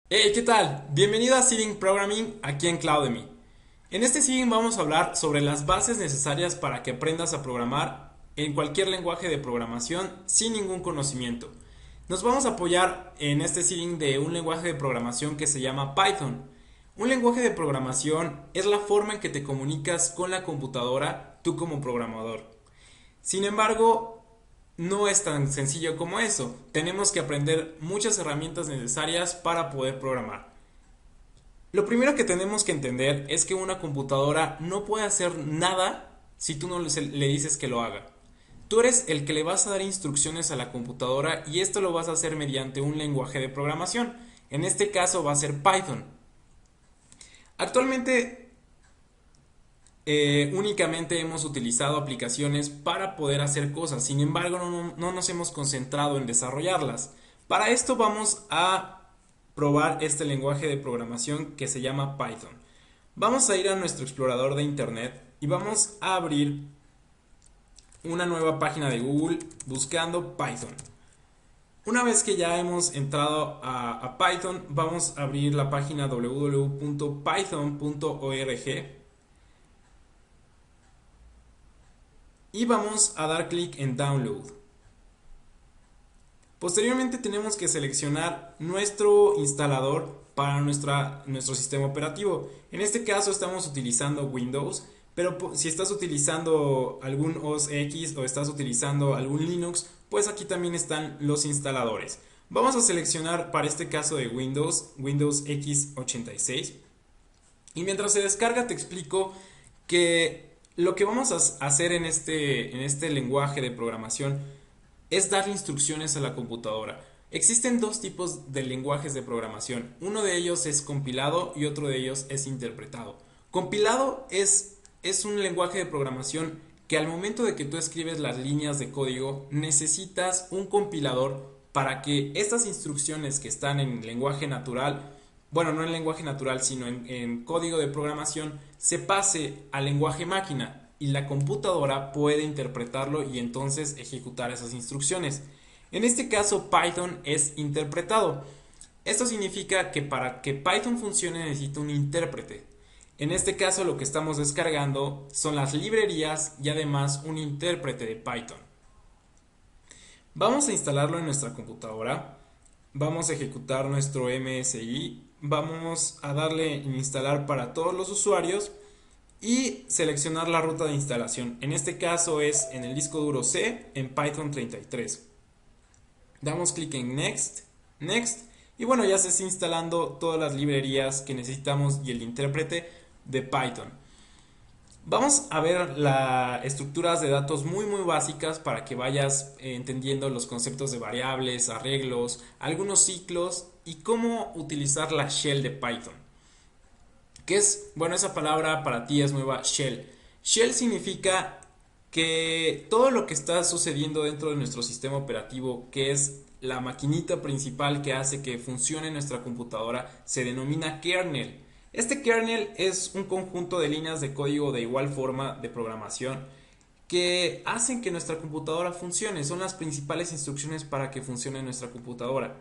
Hey, ¿qué tal? Bienvenido a Seeding Programming aquí en Cloudemy. En este Seeding vamos a hablar sobre las bases necesarias para que aprendas a programar en cualquier lenguaje de programación sin ningún conocimiento. Nos vamos a apoyar en este Seeding de un lenguaje de programación que se llama Python. Un lenguaje de programación es la forma en que te comunicas con la computadora tú como programador. Sin embargo, no es tan sencillo como eso. Tenemos que aprender muchas herramientas necesarias para poder programar. Lo primero que tenemos que entender es que una computadora no puede hacer nada si tú no le dices que lo haga. Tú eres el que le vas a dar instrucciones a la computadora y esto lo vas a hacer mediante un lenguaje de programación. En este caso va a ser Python. Actualmente únicamente hemos utilizado aplicaciones para poder hacer cosas, sin embargo no nos hemos concentrado en desarrollarlas. Para esto vamos a probar este lenguaje de programación que se llama Python. Vamos a ir a nuestro explorador de internet y vamos a abrir una nueva página de Google buscando Python. Una vez que ya hemos entrado a Python, vamos a abrir la página www.python.org y vamos a dar clic en Download. Posteriormente tenemos que seleccionar nuestro instalador para nuestro sistema operativo. En este caso estamos utilizando Windows, pero si estás utilizando algún OS X o estás utilizando algún Linux, pues aquí también están los instaladores. Vamos a seleccionar para este caso de Windows X86. Y mientras se descarga te explico que lo que vamos a hacer en este lenguaje de programación es darle instrucciones a la computadora. Existen dos tipos de lenguajes de programación. Uno de ellos es compilado y otro de ellos es interpretado. Compilado es un lenguaje de programación que al momento de que tú escribes las líneas de código necesitas un compilador para que estas instrucciones que están en lenguaje natural, bueno, no en lenguaje natural, sino en código de programación, se pase al lenguaje máquina y la computadora puede interpretarlo y entonces ejecutar esas instrucciones. En este caso, Python es interpretado. Esto significa que para que Python funcione necesita un intérprete. En este caso, lo que estamos descargando son las librerías y además un intérprete de Python. Vamos a instalarlo en nuestra computadora. Vamos a ejecutar nuestro MSI. Vamos a darle en instalar para todos los usuarios y seleccionar la ruta de instalación. En este caso es en el disco duro C en Python 33. Damos clic en Next, Next y bueno, ya se está instalando todas las librerías que necesitamos y el intérprete de Python. Vamos a ver las estructuras de datos muy básicas para que vayas entendiendo los conceptos de variables, arreglos, algunos ciclos y cómo utilizar la shell de Python. ¿Qué es? Bueno, esa palabra para ti es nueva, shell. Shell significa que todo lo que está sucediendo dentro de nuestro sistema operativo, que es la maquinita principal que hace que funcione nuestra computadora, se denomina kernel. Este kernel es un conjunto de líneas de código de igual forma de programación que hacen que nuestra computadora funcione. Son las principales instrucciones para que funcione nuestra computadora.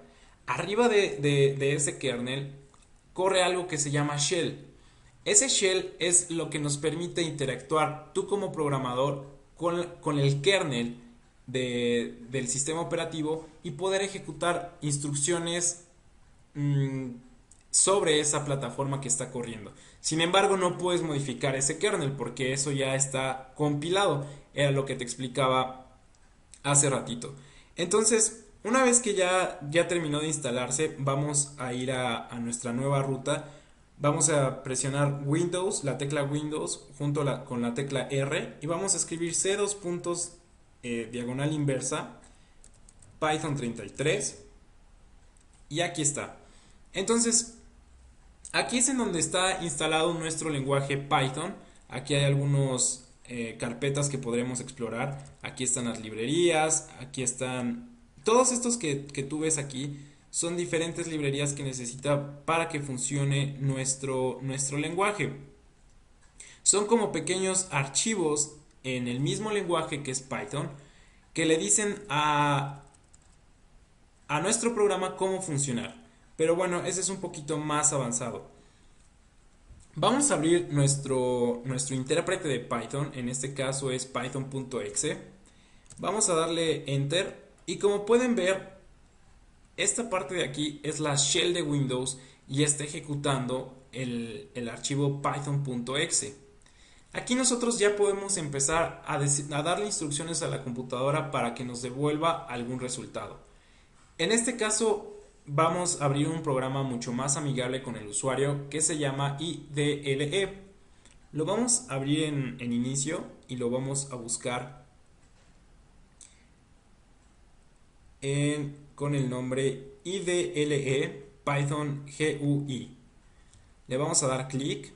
Arriba de ese kernel corre algo que se llama shell. Ese shell es lo que nos permite interactuar tú como programador con el kernel del sistema operativo y poder ejecutar instrucciones mmm, sobre esa plataforma que está corriendo. Sin embargo, no puedes modificar ese kernel porque eso ya está compilado. Era lo que te explicaba hace ratito. Entonces, una vez que ya terminó de instalarse, vamos a ir a nuestra nueva ruta. Vamos a presionar Windows, la tecla Windows, con la tecla R y vamos a escribir C dos puntos diagonal inversa Python 33 y aquí está. Entonces, aquí es en donde está instalado nuestro lenguaje Python. Aquí hay algunos carpetas que podremos explorar. Aquí están las librerías, aquí están todos estos que tú ves aquí son diferentes librerías que necesita para que funcione nuestro lenguaje. Son como pequeños archivos en el mismo lenguaje que es Python que le dicen a nuestro programa cómo funcionar. Pero bueno, ese es un poquito más avanzado. Vamos a abrir nuestro intérprete de Python, en este caso es python.exe. Vamos a darle Enter y como pueden ver, esta parte de aquí es la shell de Windows y está ejecutando el archivo python.exe. Aquí nosotros ya podemos empezar a darle instrucciones a la computadora para que nos devuelva algún resultado. En este caso vamos a abrir un programa mucho más amigable con el usuario que se llama IDLE. Lo vamos a abrir en inicio y lo vamos a buscar con el nombre IDLE Python GUI. Le vamos a dar clic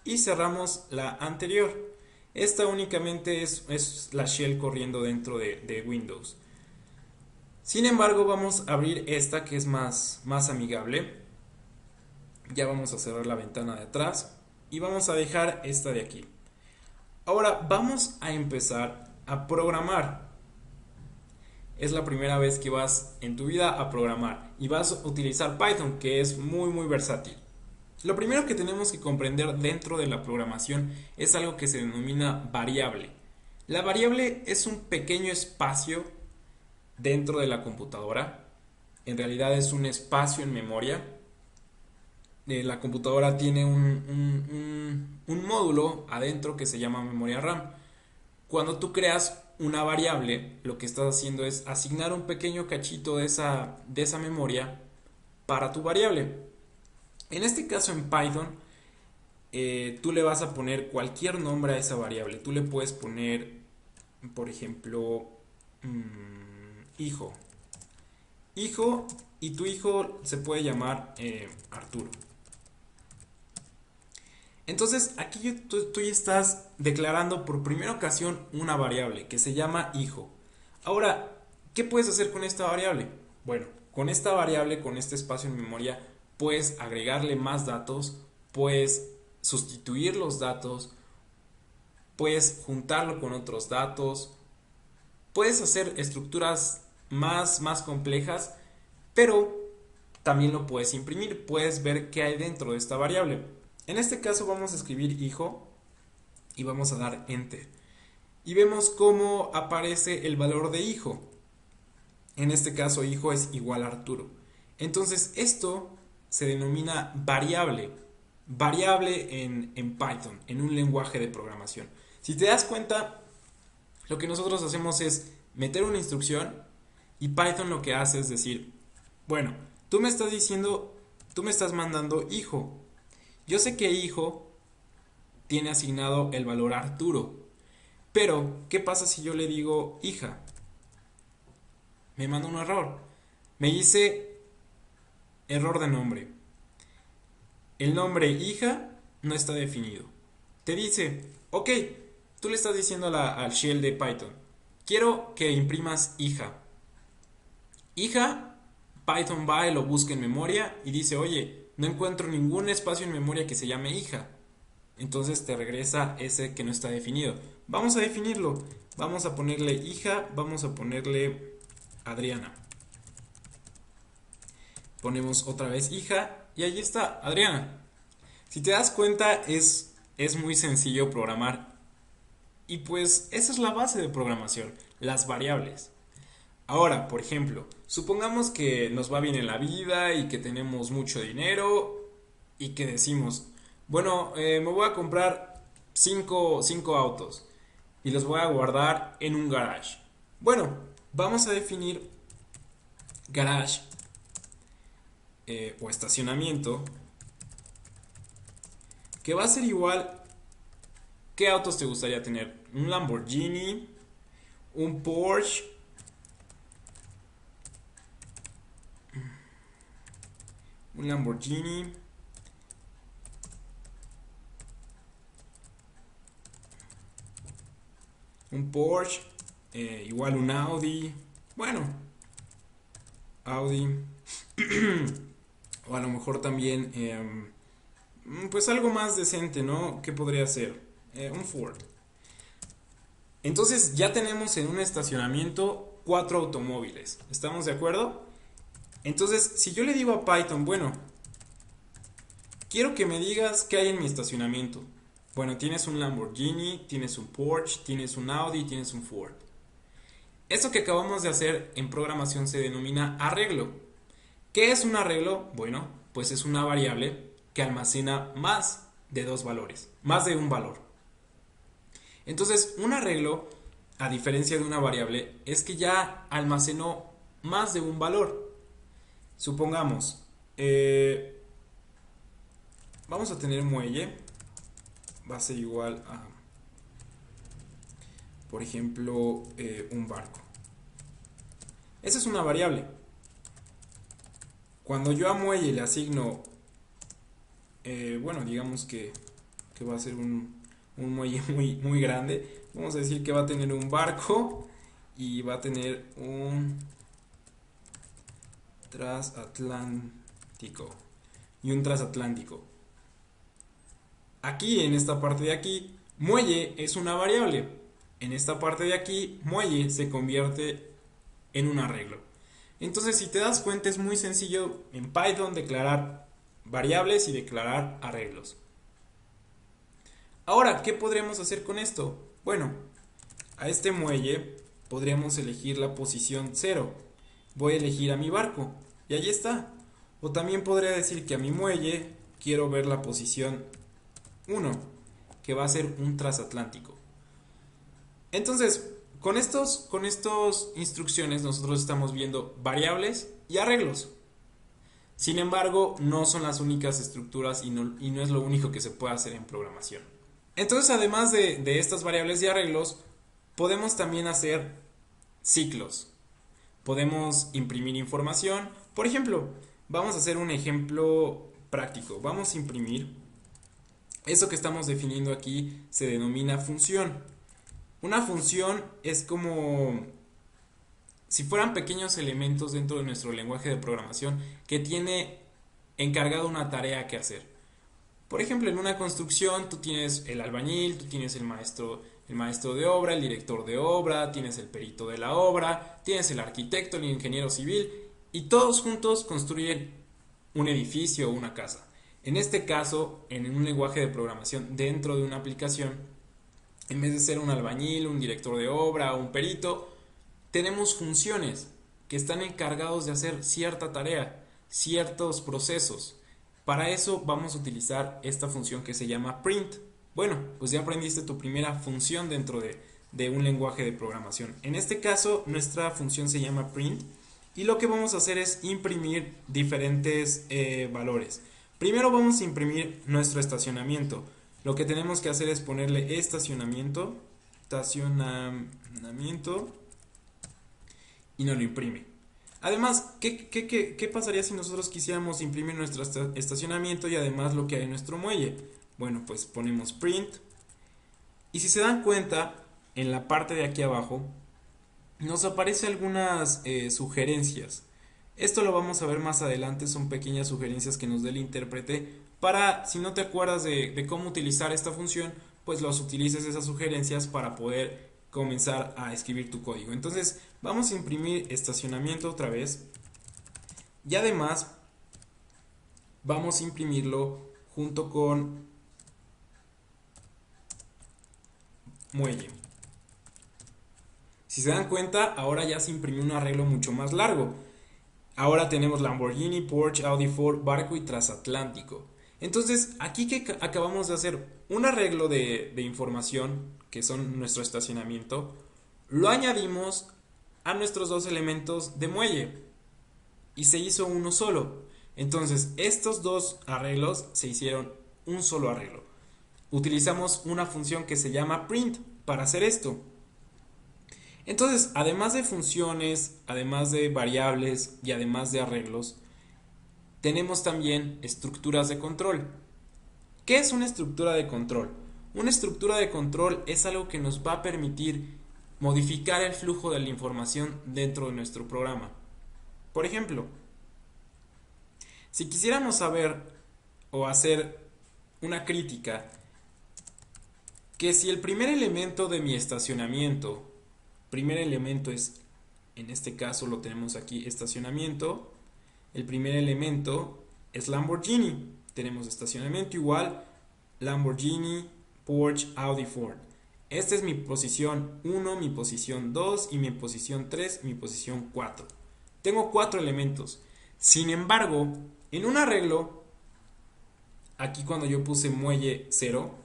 y cerramos la anterior. Esta únicamente es la shell corriendo dentro de Windows. Sin embargo, vamos a abrir esta que es más amigable. Ya vamos a cerrar la ventana de atrás y vamos a dejar esta de aquí. Ahora vamos a empezar a programar. Es la primera vez que vas en tu vida a programar y vas a utilizar Python, que es muy versátil. Lo primero que tenemos que comprender dentro de la programación es algo que se denomina variable. La variable es un pequeño espacio dentro de la computadora. En realidad es un espacio en memoria. La computadora tiene un módulo adentro que se llama memoria RAM. Cuando tú creas una variable, lo que estás haciendo es asignar un pequeño cachito de esa memoria para tu variable. En este caso en Python, tú le vas a poner cualquier nombre a esa variable. Tú le puedes poner, por ejemplo, hijo. Hijo, y tu hijo se puede llamar Arturo. Entonces aquí tú ya estás declarando por primera ocasión una variable que se llama hijo. Ahora, ¿qué puedes hacer con esta variable? Bueno, con esta variable, con este espacio en memoria, puedes agregarle más datos, puedes sustituir los datos, puedes juntarlo con otros datos, puedes hacer estructuras más complejas, pero también lo puedes imprimir, puedes ver qué hay dentro de esta variable. En este caso vamos a escribir hijo y vamos a dar enter. Y vemos cómo aparece el valor de hijo. En este caso hijo es igual a Arturo. Entonces esto se denomina variable. Variable en Python, en un lenguaje de programación. Si te das cuenta, lo que nosotros hacemos es meter una instrucción y Python lo que hace es decir, bueno, tú me estás mandando hijo. Yo sé que hijo tiene asignado el valor Arturo, pero ¿qué pasa si yo le digo hija? Me manda un error. Me dice error de nombre. El nombre hija no está definido. Te dice, ok, tú le estás diciendo al shell de Python, quiero que imprimas hija. Hija, Python va y lo busca en memoria y dice, oye, no encuentro ningún espacio en memoria que se llame hija. Entonces te regresa ese que no está definido. Vamos a definirlo. Vamos a ponerle hija, vamos a ponerle Adriana. Ponemos otra vez hija y allí está Adriana. Si te das cuenta es muy sencillo programar. Y pues esa es la base de programación, las variables. Ahora, por ejemplo, supongamos que nos va bien en la vida y que tenemos mucho dinero y que decimos, bueno, me voy a comprar 5 autos y los voy a guardar en un garage. Bueno, vamos a definir garage o estacionamiento que va a ser igual. ¿Qué autos te gustaría tener? ¿Un Lamborghini? ¿Un Porsche? Un Lamborghini, un Porsche, igual un Audi, bueno, Audi, o a lo mejor también, pues algo más decente, ¿no? ¿Qué podría ser? Un Ford. Entonces ya tenemos en un estacionamiento 4 automóviles, ¿estamos de acuerdo? Entonces, si yo le digo a Python, bueno, quiero que me digas qué hay en mi estacionamiento. Bueno, tienes un Lamborghini, tienes un Porsche, tienes un Audi, tienes un Ford. Esto que acabamos de hacer en programación se denomina arreglo. ¿Qué es un arreglo? Bueno, pues es una variable que almacena más de dos valores, más de un valor. Entonces, un arreglo, a diferencia de una variable, es que ya almacenó más de un valor. Supongamos, vamos a tener muelle, va a ser igual a, por ejemplo, un barco. Esa es una variable. Cuando yo a muelle le asigno, bueno, digamos que va a ser un muelle muy grande, vamos a decir que va a tener un barco y va a tener un transatlántico y un transatlántico. Aquí, en esta parte de aquí, muelle es una variable. En esta parte de aquí, muelle se convierte en un arreglo. Entonces, si te das cuenta, es muy sencillo en Python declarar variables y declarar arreglos. Ahora, ¿qué podríamos hacer con esto? Bueno, a este muelle podríamos elegir la posición 0. Voy a elegir a mi barco y ahí está. O también podría decir que a mi muelle quiero ver la posición 1, que va a ser un transatlántico. Entonces, con estos instrucciones nosotros estamos viendo variables y arreglos. Sin embargo, no son las únicas estructuras y no es lo único que se puede hacer en programación. Entonces, además de estas variables y arreglos, podemos también hacer ciclos. Podemos imprimir información. Por ejemplo, vamos a hacer un ejemplo práctico. Vamos a imprimir. Eso que estamos definiendo aquí se denomina función. Una función es como si fueran pequeños elementos dentro de nuestro lenguaje de programación que tiene encargado una tarea que hacer. Por ejemplo, en una construcción tú tienes el albañil, tú tienes el maestro de obra, el director de obra, tienes el perito de la obra, tienes el arquitecto, el ingeniero civil y todos juntos construyen un edificio o una casa. En este caso, en un lenguaje de programación dentro de una aplicación, en vez de ser un albañil, un director de obra o un perito, tenemos funciones que están encargados de hacer cierta tarea, ciertos procesos. Para eso vamos a utilizar esta función que se llama print. Bueno, pues ya aprendiste tu primera función dentro de un lenguaje de programación. En este caso, nuestra función se llama print y lo que vamos a hacer es imprimir diferentes valores. Primero vamos a imprimir nuestro estacionamiento. Lo que tenemos que hacer es ponerle estacionamiento y nos lo imprime. Además, ¿qué pasaría si nosotros quisiéramos imprimir nuestro estacionamiento y además lo que hay en nuestro muelle? Bueno, pues ponemos print y si se dan cuenta, en la parte de aquí abajo nos aparecen algunas sugerencias. Esto lo vamos a ver más adelante, son pequeñas sugerencias que nos dé el intérprete para, si no te acuerdas de cómo utilizar esta función, pues los utilices esas sugerencias para poder comenzar a escribir tu código. Entonces vamos a imprimir estacionamiento otra vez y además vamos a imprimirlo junto con muelle. Si se dan cuenta, ahora ya se imprimió un arreglo mucho más largo. Ahora tenemos Lamborghini, Porsche, Audi, Ford, barco y transatlántico. Entonces, aquí que acabamos de hacer un arreglo de información, que son nuestro estacionamiento, lo añadimos a nuestros dos elementos de muelle y se hizo uno solo. Entonces, estos dos arreglos se hicieron un solo arreglo. Utilizamos una función que se llama print para hacer esto. Entonces, además de funciones, además de variables y además de arreglos, tenemos también estructuras de control. ¿Qué es una estructura de control? Una estructura de control es algo que nos va a permitir modificar el flujo de la información dentro de nuestro programa. Por ejemplo, si quisiéramos saber o hacer una crítica que si el primer elemento de mi estacionamiento, primer elemento es, en este caso lo tenemos aquí, estacionamiento, el primer elemento es Lamborghini. Tenemos estacionamiento igual, Lamborghini, Porsche, Audi, Ford. Esta es mi posición 1, mi posición 2 y mi posición 3, mi posición 4. Tengo 4 elementos. Sin embargo, en un arreglo, aquí cuando yo puse muelle 0,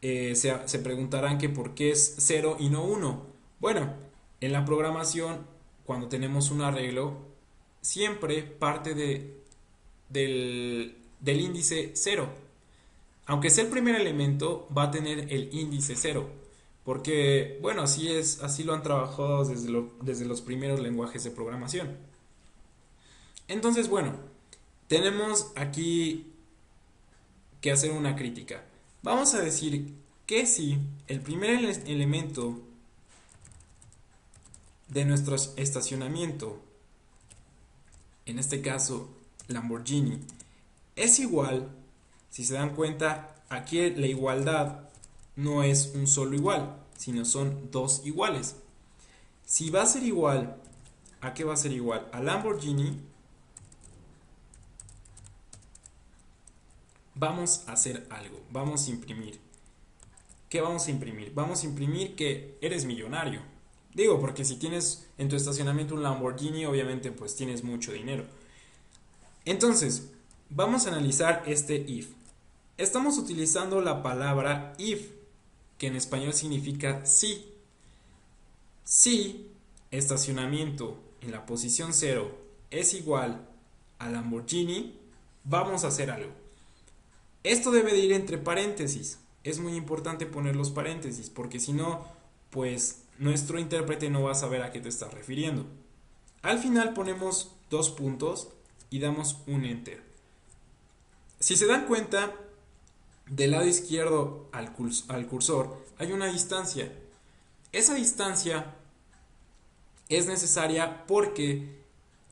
se preguntarán que por qué es 0 y no 1. Bueno, en la programación, cuando tenemos un arreglo, siempre parte del índice 0. Aunque sea el primer elemento, va a tener el índice 0. Porque, bueno, así lo han trabajado desde los primeros lenguajes de programación. Entonces, bueno, tenemos aquí que hacer una crítica. Vamos a decir que si el primer elemento de nuestro estacionamiento, en este caso Lamborghini, es igual, si se dan cuenta, aquí la igualdad no es un solo igual, sino son dos iguales. Si va a ser igual, ¿a qué va a ser igual? A Lamborghini, vamos a hacer algo, vamos a imprimir. ¿Qué vamos a imprimir? Vamos a imprimir que eres millonario. Digo, porque si tienes en tu estacionamiento un Lamborghini, obviamente pues tienes mucho dinero. Entonces, vamos a analizar este if. Estamos utilizando la palabra if, que en español significa sí. Si estacionamiento en la posición 0 es igual a Lamborghini, vamos a hacer algo. Esto debe de ir entre paréntesis. Es muy importante poner los paréntesis, porque si no, pues nuestro intérprete no va a saber a qué te estás refiriendo. Al final ponemos 2 puntos y damos un enter. Si se dan cuenta, del lado izquierdo al cursor hay una distancia. Esa distancia es necesaria porque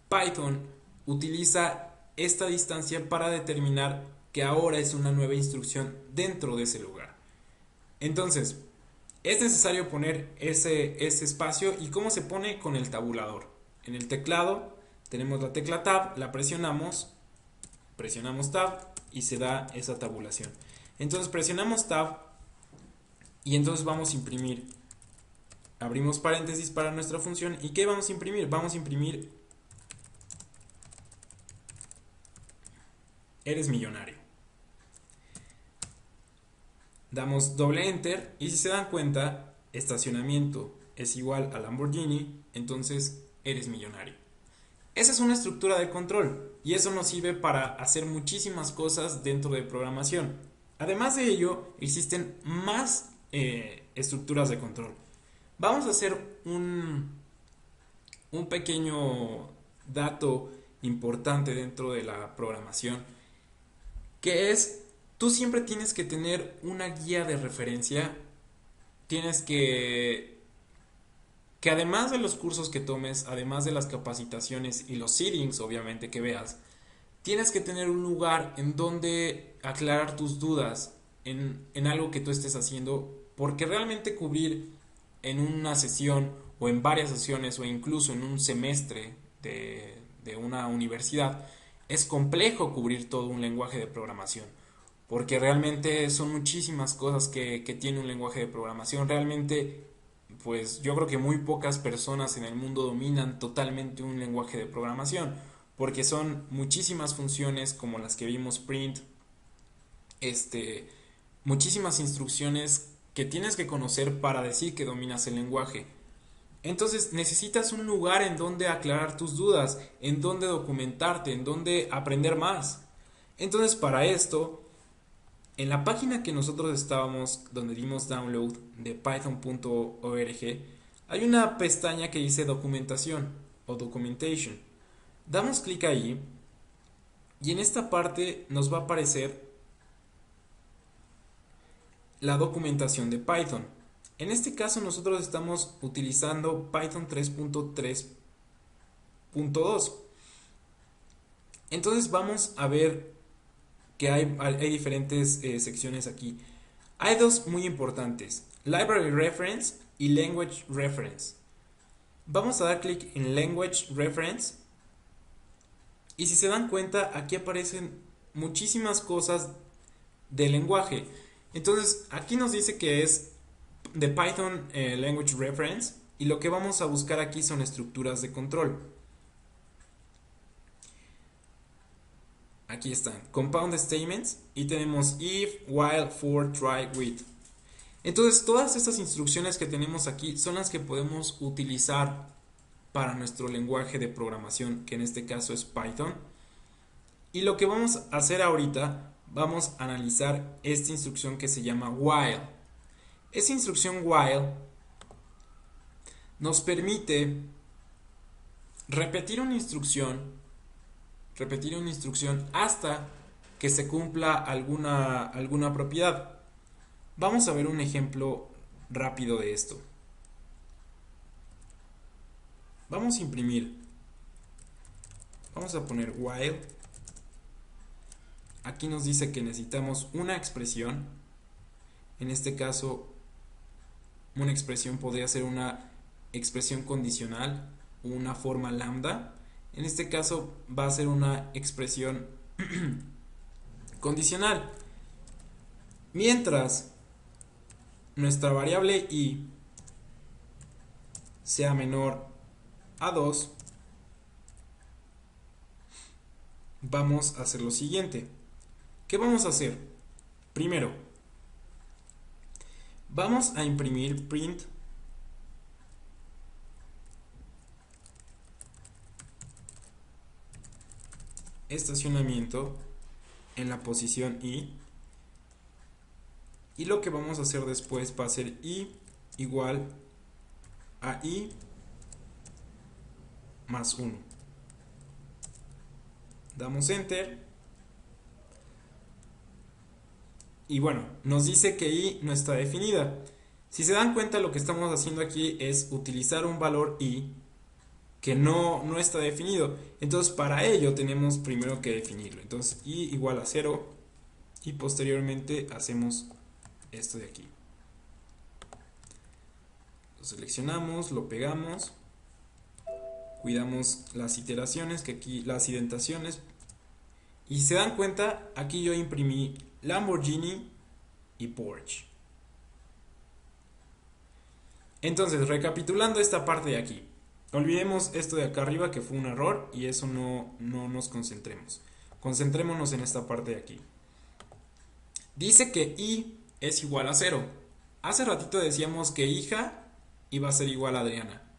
Python utiliza esta distancia para determinar que ahora es una nueva instrucción dentro de ese lugar. Entonces, es necesario poner ese espacio. ¿Y cómo se pone? Con el tabulador. En el teclado tenemos la tecla Tab, la presionamos Tab y se da esa tabulación. Entonces presionamos Tab y entonces vamos a imprimir. Abrimos paréntesis para nuestra función. ¿Y qué vamos a imprimir? Vamos a imprimir eres millonario. Damos doble enter y si se dan cuenta, estacionamiento es igual a Lamborghini, entonces eres millonario. Esa es una estructura de control y eso nos sirve para hacer muchísimas cosas dentro de programación. Además de ello, existen más estructuras de control. Vamos a hacer un pequeño dato importante dentro de la programación, que es, tú siempre tienes que tener una guía de referencia. Tienes que además de los cursos que tomes, además de las capacitaciones y los seedings obviamente que veas, tienes que tener un lugar en donde aclarar tus dudas en algo que tú estés haciendo, porque realmente cubrir en una sesión o en varias sesiones o incluso en un semestre de una universidad es complejo cubrir todo un lenguaje de programación, porque realmente son muchísimas cosas que tiene un lenguaje de programación. Realmente pues yo creo que muy pocas personas en el mundo dominan totalmente un lenguaje de programación, porque son muchísimas funciones como las que vimos, print, muchísimas instrucciones que tienes que conocer para decir que dominas el lenguaje. Entonces necesitas un lugar en donde aclarar tus dudas, en donde documentarte, en donde aprender más. Entonces para esto, en la página que nosotros estábamos, donde dimos download de python.org, hay una pestaña que dice documentación o documentation. Damos clic ahí y en esta parte nos va a aparecer la documentación de Python. En este caso nosotros estamos utilizando Python 3.3.2. Entonces vamos a ver que hay diferentes secciones aquí. Hay dos muy importantes: Library Reference y Language Reference. Vamos a dar clic en Language Reference Y si se dan cuenta, aquí aparecen muchísimas cosas del lenguaje. Entonces, aquí nos dice que es de Python Language Reference y lo que vamos a buscar aquí son estructuras de control. Aquí están, compound statements y tenemos if, while, for, try, with. Entonces, todas estas instrucciones que tenemos aquí son las que podemos utilizar para nuestro lenguaje de programación, que en este caso es Python. Y lo que vamos a hacer ahorita, vamos a analizar esta instrucción que se llama while. Esa instrucción while nos permite repetir una instrucción hasta que se cumpla alguna propiedad. Vamos a ver un ejemplo rápido de esto. Vamos a imprimir. Vamos a poner while. Aquí nos dice que necesitamos una expresión. En este caso, una expresión podría ser una expresión condicional o una forma lambda. En este caso va a ser una expresión condicional. Mientras nuestra variable i sea menor a 2, vamos a hacer lo siguiente. ¿Qué vamos a hacer? Primero, vamos a imprimir print estacionamiento en la posición i, y lo que vamos a hacer después va a ser i igual a i más 1. Damos enter y bueno, nos dice que i no está definida. Si se dan cuenta, lo que estamos haciendo aquí es utilizar un valor i que no está definido. Entonces, para ello tenemos primero que definirlo. Entonces, i igual a 0 y posteriormente hacemos esto de aquí. Lo seleccionamos, lo pegamos, cuidamos las iteraciones, que aquí las indentaciones. Y se dan cuenta, aquí yo imprimí Lamborghini y Porsche. Entonces, recapitulando esta parte de aquí. Olvidemos esto de acá arriba que fue un error y eso no nos concentremos. Concentrémonos en esta parte de aquí. Dice que i es igual a 0. Hace ratito decíamos que hija iba a ser igual a Adriana.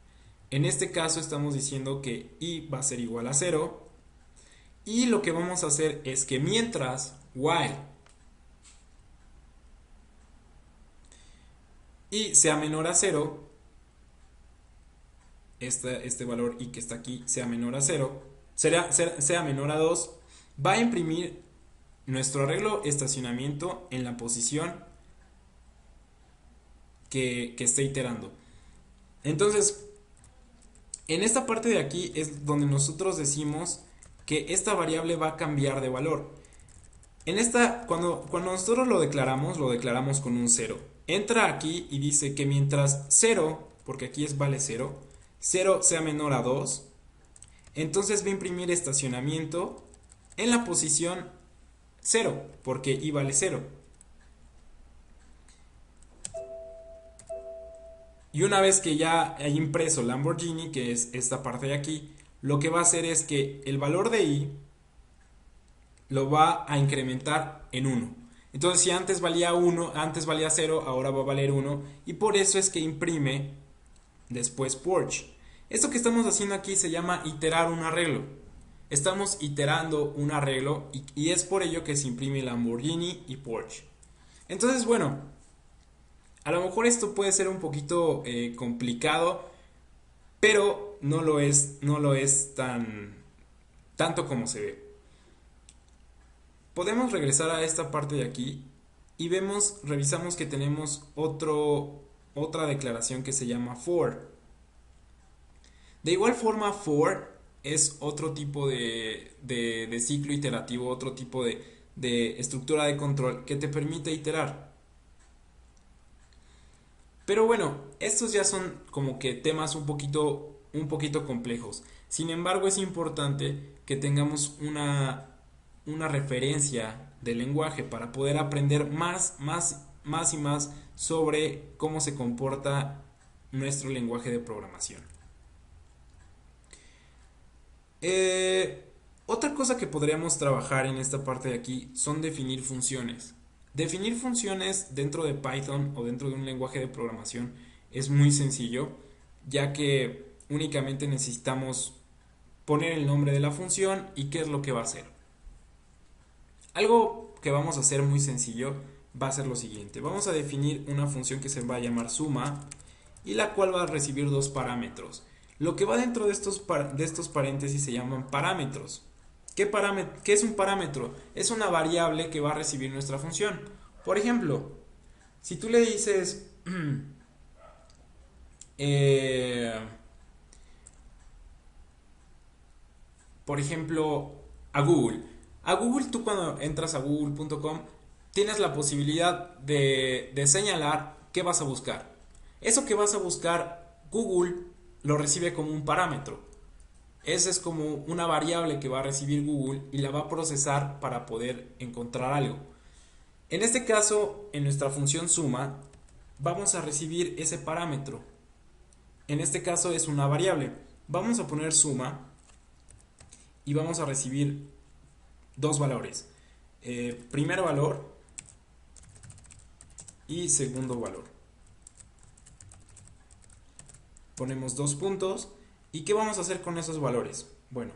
En este caso estamos diciendo que i va a ser igual a 0. Y lo que vamos a hacer es que mientras while i sea menor a 0, este valor i que está aquí sea menor a 0, sea menor a 2, va a imprimir nuestro arreglo estacionamiento en la posición que esté iterando. Entonces, en esta parte de aquí es donde nosotros decimos que esta variable va a cambiar de valor. Cuando nosotros lo declaramos con un 0. Entra aquí y dice que mientras 0, porque aquí vale 0, 0 sea menor a 2, entonces va a imprimir estacionamiento en la posición 0, porque i vale 0. Y una vez que ya hay impreso Lamborghini, que es esta parte de aquí, lo que va a hacer es que el valor de i lo va a incrementar en 1. Entonces, si antes valía 1, antes valía 0, ahora va a valer 1. Y por eso es que imprime después Porsche. Esto que estamos haciendo aquí se llama iterar un arreglo. Estamos iterando un arreglo y es por ello que se imprime Lamborghini y Porsche. Entonces, bueno, a lo mejor esto puede ser un poquito complicado, pero no lo es tanto como se ve. Podemos regresar a esta parte de aquí y revisamos que tenemos otra declaración que se llama for. De igual forma, for es otro tipo de ciclo iterativo, otro tipo de estructura de control que te permite iterar. Pero bueno, estos ya son como que temas un poquito complejos. Sin embargo, es importante que tengamos una referencia del lenguaje para poder aprender más y más sobre cómo se comporta nuestro lenguaje de programación. Otra cosa que podríamos trabajar en esta parte de aquí son definir funciones. Definir funciones dentro de Python o dentro de un lenguaje de programación es muy sencillo, ya que únicamente necesitamos poner el nombre de la función y qué es lo que va a hacer. Algo que vamos a hacer muy sencillo va a ser lo siguiente. Vamos a definir una función que se va a llamar suma y la cual va a recibir dos parámetros. Lo que va dentro de estos paréntesis se llaman parámetros. ¿Qué es un parámetro? Es una variable que va a recibir nuestra función. Por ejemplo, si tú le dices por ejemplo, a Google. A Google, tú cuando entras a google.com tienes la posibilidad de señalar qué vas a buscar. Eso que vas a buscar, Google lo recibe como un parámetro. Esa es como una variable que va a recibir Google y la va a procesar para poder encontrar algo. En este caso, en nuestra función suma, vamos a recibir ese parámetro. En este caso es una variable. Vamos a poner suma y vamos a recibir dos valores. Primer valor y segundo valor. Ponemos dos puntos. ¿Y qué vamos a hacer con esos valores? Bueno,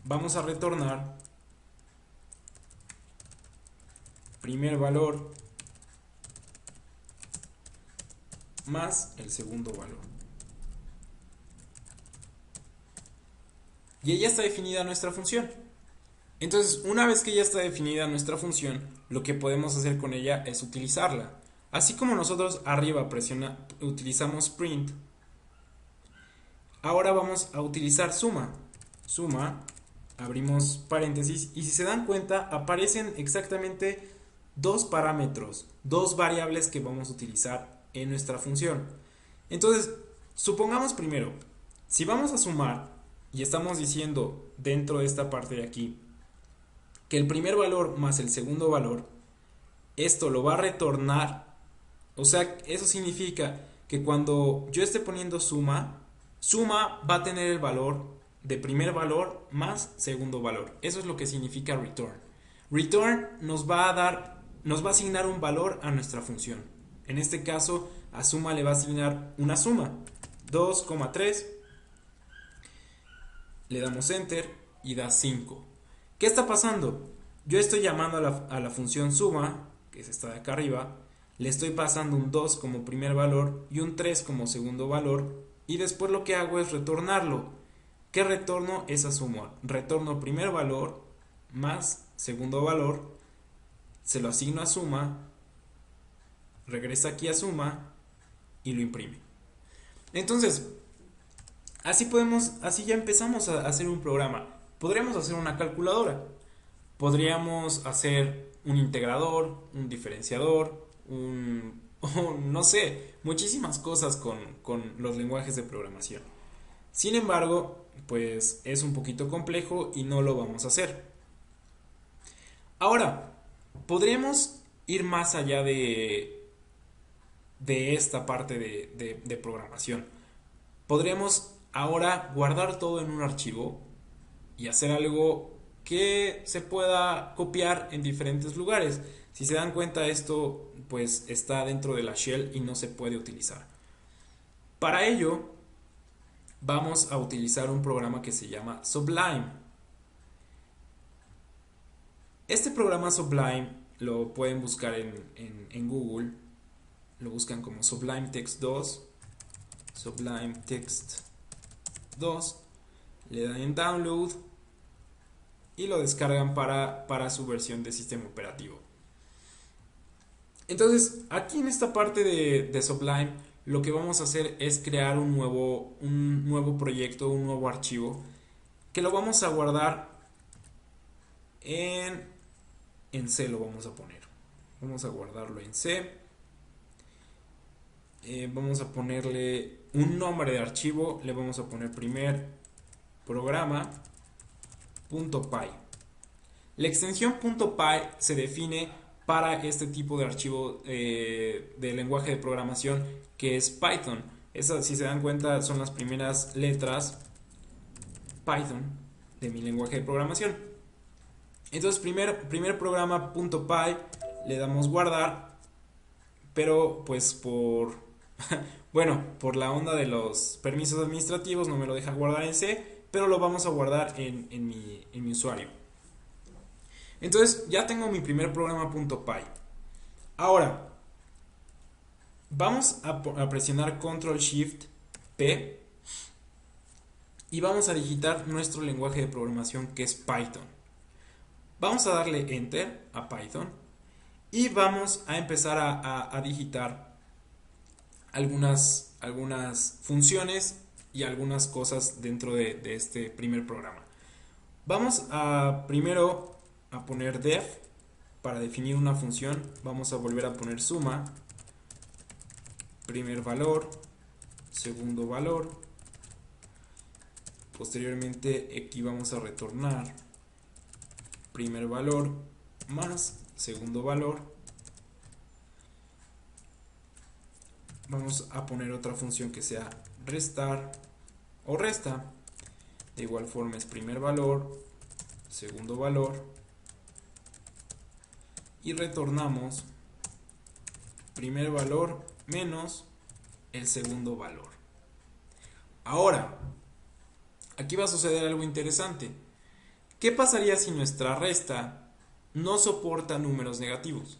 vamos a retornar primer valor más el segundo valor. Y ya está definida nuestra función. Entonces, una vez que ya está definida nuestra función, lo que podemos hacer con ella es utilizarla. Así como nosotros arriba utilizamos print, ahora vamos a utilizar suma. Suma, abrimos paréntesis y si se dan cuenta aparecen exactamente dos parámetros, dos variables que vamos a utilizar en nuestra función. Entonces, supongamos primero, si vamos a sumar y estamos diciendo dentro de esta parte de aquí que el primer valor más el segundo valor, esto lo va a retornar. O sea, eso significa que cuando yo esté poniendo suma va a tener el valor de primer valor más segundo valor. Eso es lo que significa return. Return nos va a asignar un valor a nuestra función. En este caso, a suma le va a asignar una suma, 2,3. Le damos enter y da 5. ¿Qué está pasando? Yo estoy llamando a la función suma, que es esta de acá arriba, le estoy pasando un 2 como primer valor y un 3 como segundo valor, y después lo que hago es retornarlo. ¿Qué retorno? Esa suma. Retorno primer valor más segundo valor, se lo asigno a suma, regresa aquí a suma y lo imprime. Entonces, así ya empezamos a hacer un programa. Podríamos hacer una calculadora, podríamos hacer un integrador, un diferenciador, no sé, muchísimas cosas con los lenguajes de programación. Sin embargo, pues es un poquito complejo y no lo vamos a hacer. Ahora, podríamos ir más allá de esta parte de programación. Podríamos ahora guardar todo en un archivo y hacer algo que se pueda copiar en diferentes lugares. Si se dan cuenta, esto pues está dentro de la shell y no se puede utilizar. Para ello vamos a utilizar un programa que se llama Sublime. Este programa Sublime lo pueden buscar en Google. Lo buscan como Sublime Text 2, Sublime Text 2, le dan en download y lo descargan para su versión de sistema operativo. Entonces, aquí en esta parte de Sublime, lo que vamos a hacer es crear un nuevo proyecto, un nuevo archivo, que lo vamos a guardar en C, lo vamos a poner. Vamos a guardarlo en C. Vamos a ponerle un nombre de archivo, le vamos a poner primer programa .py. La extensión .py se define para este tipo de archivo de lenguaje de programación que es Python. Esas, si se dan cuenta, son las primeras letras Python de mi lenguaje de programación. Entonces, primer programa .py, le damos guardar, pero pues bueno, por la onda de los permisos administrativos no me lo deja guardar en C, pero lo vamos a guardar en mi usuario. Entonces ya tengo mi primer programa .py. Ahora vamos a presionar Control Shift P y vamos a digitar nuestro lenguaje de programación, que es Python. Vamos a darle Enter a Python y vamos a empezar a digitar algunas funciones y algunas cosas dentro de este primer programa. Vamos a primero a poner def para definir una función. Vamos a volver a poner suma, primer valor, segundo valor. Posteriormente aquí vamos a retornar primer valor más segundo valor. Vamos a poner otra función que sea restar o resta. De igual forma es primer valor, segundo valor. Y retornamos primer valor menos el segundo valor. Ahora, aquí va a suceder algo interesante. ¿Qué pasaría si nuestra resta no soporta números negativos?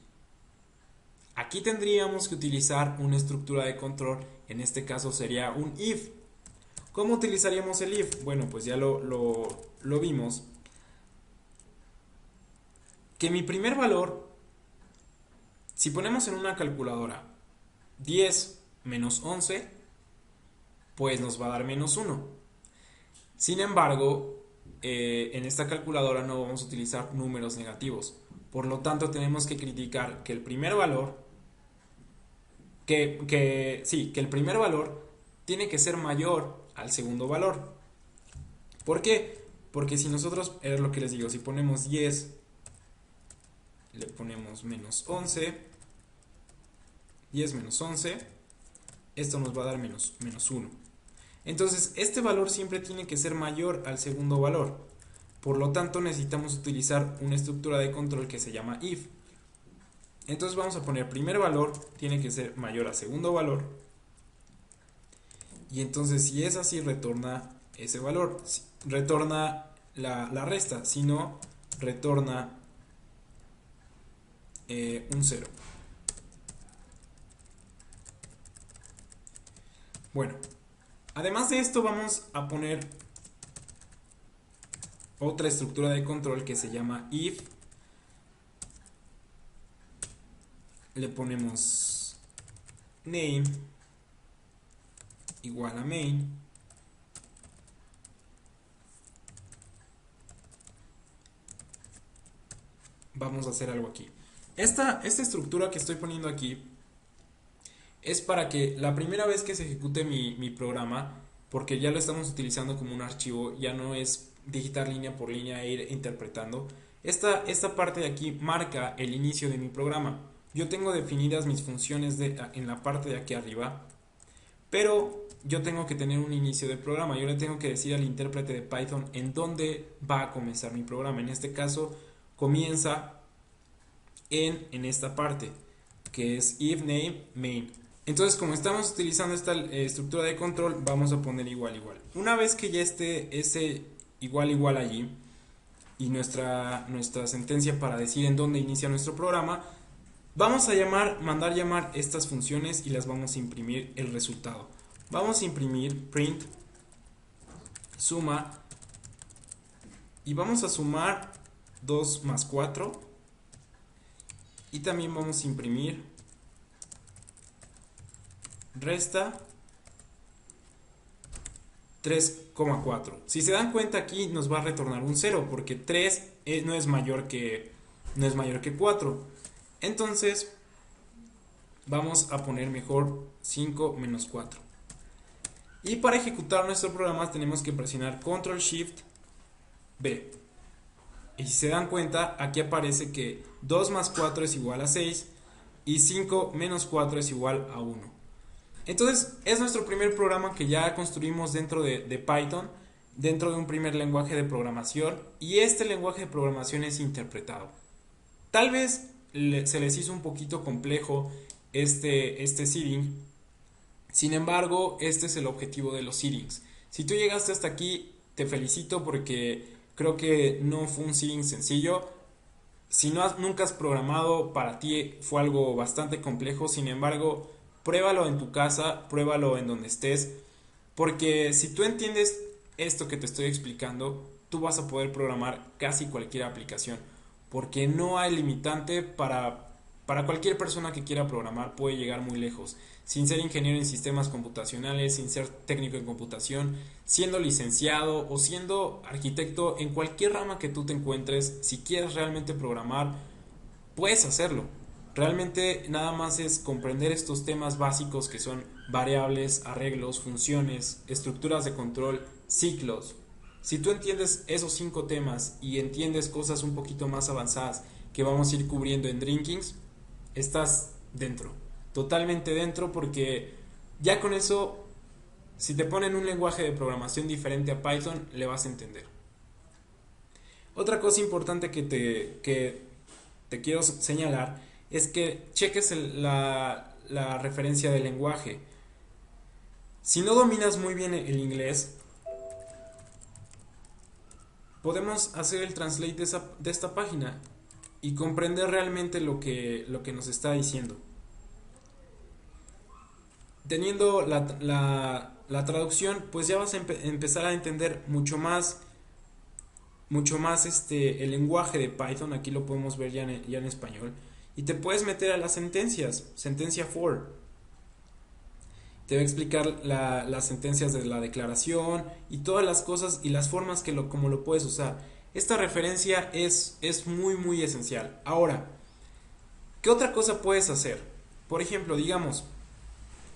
Aquí tendríamos que utilizar una estructura de control, en este caso sería un if. ¿Cómo utilizaríamos el if? Bueno, pues ya lo vimos. Que mi primer valor, si ponemos en una calculadora 10 menos 11, pues nos va a dar menos 1. Sin embargo, en esta calculadora no vamos a utilizar números negativos. Por lo tanto, tenemos que criticar que el primer valor, que el primer valor tiene que ser mayor al segundo valor. ¿Por qué? Porque si nosotros, es lo que les digo, si ponemos 10, le ponemos menos 11, 10 menos 11, esto nos va a dar menos 1. Entonces, este valor siempre tiene que ser mayor al segundo valor. Por lo tanto, necesitamos utilizar una estructura de control que se llama if. Entonces vamos a poner primer valor tiene que ser mayor al segundo valor. Y entonces si es así, retorna ese valor. Retorna la resta. Si no, retorna un 0. Bueno, además de esto vamos a poner otra estructura de control que se llama if. Le ponemos name igual a main. Vamos a hacer algo aquí. Esta estructura que estoy poniendo aquí es para que la primera vez que se ejecute mi programa, porque ya lo estamos utilizando como un archivo, ya no es digitar línea por línea e ir interpretando. Esta parte de aquí marca el inicio de mi programa. Yo tengo definidas mis funciones en la parte de aquí arriba, pero yo tengo que tener un inicio de programa. Yo le tengo que decir al intérprete de Python en dónde va a comenzar mi programa. En este caso comienza en esta parte, que es if name main. Entonces, como estamos utilizando esta estructura de control, vamos a poner igual. Una vez que ya esté ese igual allí y nuestra sentencia para decir en dónde inicia nuestro programa, vamos a mandar llamar estas funciones y las vamos a imprimir el resultado. Vamos a imprimir print suma y vamos a sumar 2 más 4 y también vamos a imprimir resta 3,4. Si se dan cuenta, aquí nos va a retornar un 0 porque 3 no es mayor que 4. Entonces vamos a poner mejor 5 menos 4. Y para ejecutar nuestro programa tenemos que presionar Control Shift B. Y si se dan cuenta, aquí aparece que 2 más 4 es igual a 6 y 5 menos 4 es igual a 1. Entonces es nuestro primer programa que ya construimos dentro de Python, dentro de un primer lenguaje de programación, y este lenguaje de programación es interpretado. Tal vez se les hizo un poquito complejo este seeding, sin embargo este es el objetivo de los seedings. Si tú llegaste hasta aquí, te felicito porque creo que no fue un seeding sencillo. Si nunca has programado, para ti fue algo bastante complejo. Sin embargo, pruébalo en tu casa, pruébalo en donde estés, porque si tú entiendes esto que te estoy explicando, tú vas a poder programar casi cualquier aplicación, porque no hay limitante para cualquier persona que quiera programar, puede llegar muy lejos, sin ser ingeniero en sistemas computacionales, sin ser técnico en computación, siendo licenciado o siendo arquitecto. En cualquier rama que tú te encuentres, si quieres realmente programar, puedes hacerlo. Realmente nada más es comprender estos temas básicos que son variables, arreglos, funciones, estructuras de control, ciclos. Si tú entiendes esos 5 temas y entiendes cosas un poquito más avanzadas que vamos a ir cubriendo en Drinkings, estás dentro, totalmente dentro, porque ya con eso, si te ponen un lenguaje de programación diferente a Python, le vas a entender. Otra cosa importante que te quiero señalar es que cheques la referencia del lenguaje. Si no dominas muy bien el inglés, podemos hacer el translate de esta página y comprender realmente lo que nos está diciendo. Teniendo la traducción, pues ya vas a empezar a entender mucho más el lenguaje de Python. Aquí lo podemos ver ya en español. Y te puedes meter a las sentencias. Sentencia for. Te va a explicar las sentencias de la declaración y todas las cosas y las formas como lo puedes usar. Esta referencia es muy esencial. Ahora, ¿qué otra cosa puedes hacer? Por ejemplo, digamos,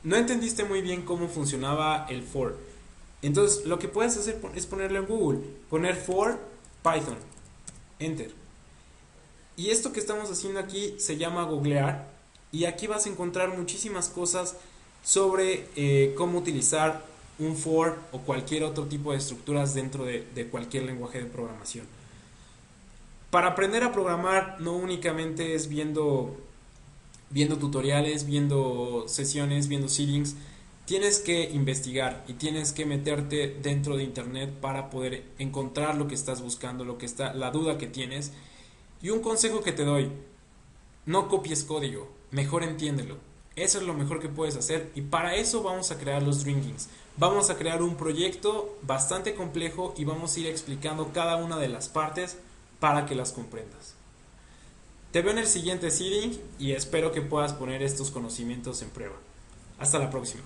no entendiste muy bien cómo funcionaba el for. Entonces, lo que puedes hacer es ponerlo en Google. Poner for Python. Enter. Y esto que estamos haciendo aquí se llama googlear. Y aquí vas a encontrar muchísimas cosas sobre cómo utilizar un for o cualquier otro tipo de estructuras dentro de cualquier lenguaje de programación. Para aprender a programar no únicamente es viendo tutoriales, viendo sesiones, viendo seedings. Tienes que investigar y tienes que meterte dentro de internet para poder encontrar lo que estás buscando, la duda que tienes. Y un consejo que te doy: no copies código, mejor entiéndelo. Eso es lo mejor que puedes hacer, y para eso vamos a crear los Drinkings. Vamos a crear un proyecto bastante complejo y vamos a ir explicando cada una de las partes para que las comprendas. Te veo en el siguiente seeding y espero que puedas poner estos conocimientos en prueba. Hasta la próxima.